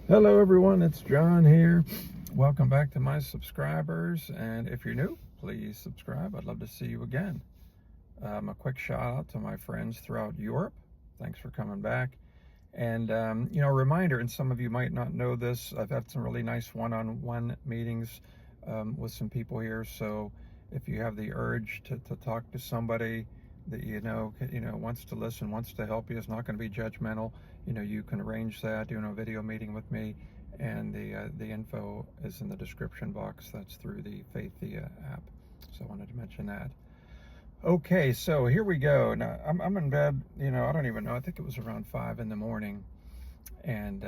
Hello everyone, it's John here. Welcome back to my subscribers, and if you're new, please subscribe. I'd love to see you again. A quick shout out to my friends throughout Europe. Thanks for coming back. And a reminder, and some of you might not know this, I've had some really nice one-on-one meetings with some people here. So if you have the urge to talk to somebody that wants to listen, wants to help you, is not going to be judgmental, you can arrange that, doing a video meeting with me, and the info is in the description box. That's through the Faithia app. So I wanted to mention that. Okay, so here we go. Now I'm in bed. I don't even know. I think it was around 5 in the morning, and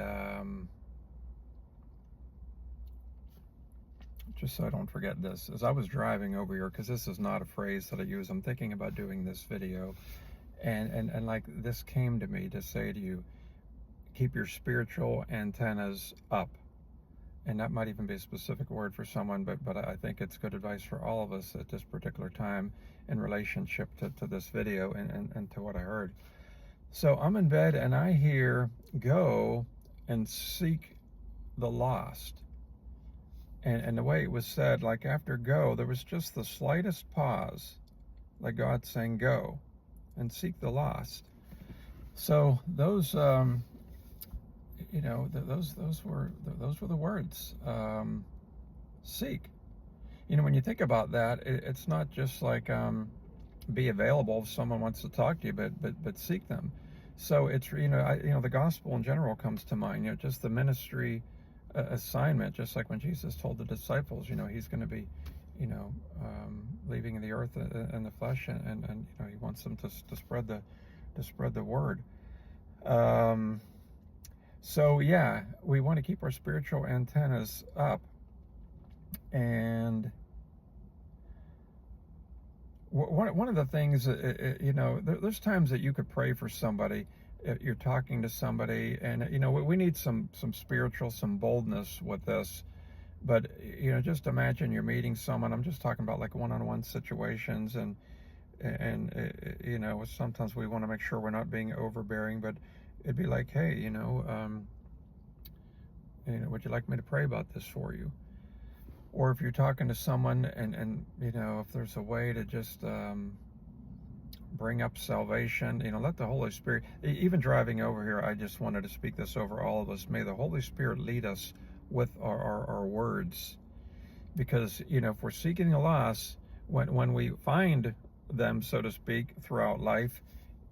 just so I don't forget this, as I was driving over here, because this is not a phrase that I use, I'm thinking about doing this video, and like this came to me to say to you, keep your spiritual antennas up. And that might even be a specific word for someone, but I think it's good advice for all of us at this particular time in relationship to this video and to what I heard. So I'm in bed and I hear, go and seek the lost. And the way it was said, like after go, there was just the slightest pause, like God saying, go and seek the lost. So those those were the words. Seek. When you think about that, it's not just like be available if someone wants to talk to you, but seek them. So it's the gospel in general comes to mind. Just the ministry assignment, just like when Jesus told the disciples, he's going to be, leaving the earth in the flesh, and he wants them to spread the word. So yeah, we want to keep our spiritual antennas up, and one of the things, there's times that you could pray for somebody. You're talking to somebody, and we need some spiritual, some boldness with this. But just imagine you're meeting someone. I'm just talking about like one-on-one situations, and sometimes we want to make sure we're not being overbearing, but it'd be like, hey, would you like me to pray about this for you? Or if you're talking to someone and if there's a way to just bring up salvation, let the Holy Spirit, even driving over here, I just wanted to speak this over all of us. May the Holy Spirit lead us with our words. Because, if we're seeking the lost, when we find them, so to speak, throughout life,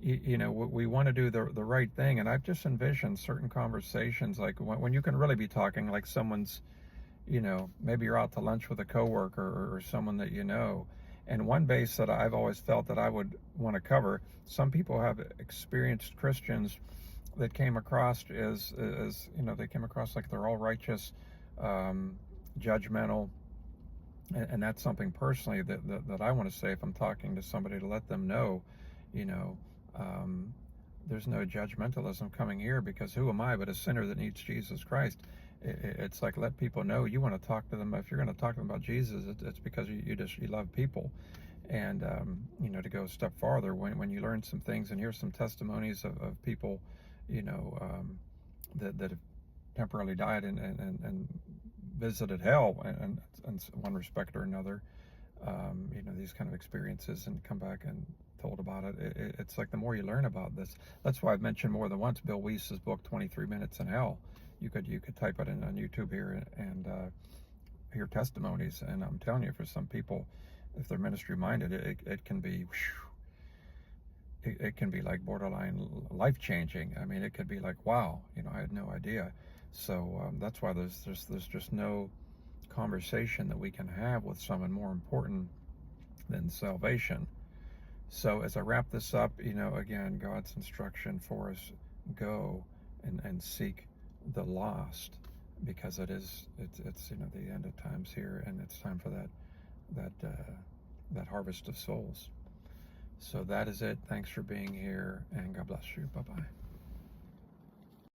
we want to do the right thing. And I've just envisioned certain conversations, like when you can really be talking, like someone's, maybe you're out to lunch with a coworker or someone that and one base that I've always felt that I would want to cover, some people have experienced Christians that came across as they came across like they're all righteous, judgmental, and that's something personally that I want to say if I'm talking to somebody, to let them know, there's no judgmentalism coming here, because who am I but a sinner that needs Jesus Christ? It's like, let people know you want to talk to them. If you're going to talk to them about Jesus, it's because you love people. And to go a step farther, when you learn some things and hear some testimonies of people that have temporarily died and visited hell in one respect or another, these kind of experiences, and come back and told about it. It's like the more you learn about this, that's why I've mentioned more than once Bill Wies's book 23 Minutes in Hell. You could type it in on YouTube here and hear testimonies, and I'm telling you, for some people, if they're ministry minded, it can be it can be like borderline life changing. I mean, it could be like, wow, I had no idea. So that's why there's just no conversation that we can have with someone more important than salvation. So as I wrap this up, again, God's instruction for us: go and seek the lost, because it's the end of times here, and it's time for that harvest of souls. So that is it. Thanks for being here, and God bless you. Bye-bye.